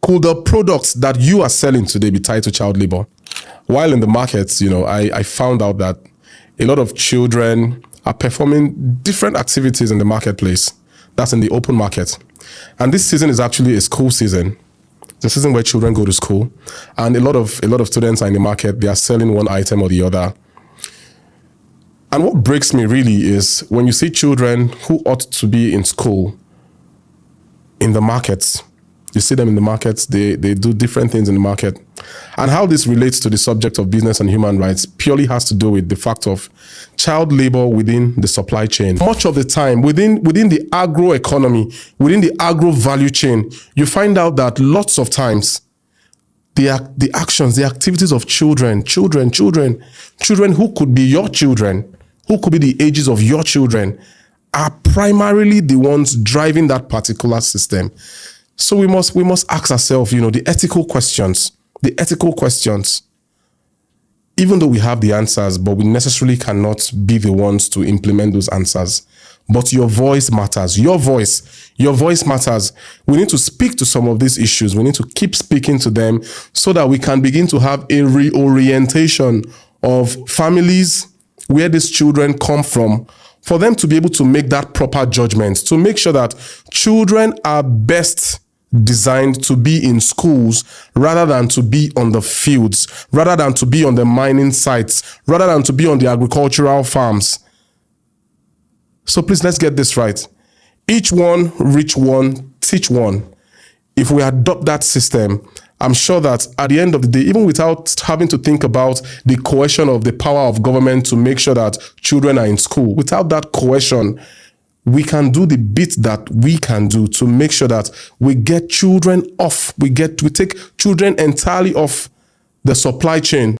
Could the products that you are selling today be tied to child labor? While in the markets, I found out that a lot of children are performing different activities in the marketplace. That's in the open market. And this season is actually a school season. It's a season where children go to school. And a lot of students are in the market. They are selling one item or the other. And what breaks me really is when you see children who ought to be in school in the markets. You see them in the markets, they do different things in the market. And how this relates to the subject of business and human rights purely has to do with the fact of child labor within the supply chain. Much of the time, within the agro economy, within the agro value chain, you find out that lots of times the actions, the activities of children who could be your children, who could be the ages of your children, are primarily the ones driving that particular system. So we must ask ourselves, the ethical questions. Even though we have the answers, but we necessarily cannot be the ones to implement those answers. But your voice matters. Your voice matters. We need to speak to some of these issues. We need to keep speaking to them so that we can begin to have a reorientation of families where these children come from, for them to be able to make that proper judgment, to make sure that children are best designed to be in schools rather than to be on the fields, rather than to be on the mining sites, rather than to be on the agricultural farms. So please, let's get this right. Each one, reach one, teach one. If we adopt that system, I'm sure that at the end of the day, even without having to think about the coercion of the power of government to make sure that children are in school, without that coercion, we can do the bit that we can do to make sure that we get children off. We take children entirely off the supply chain.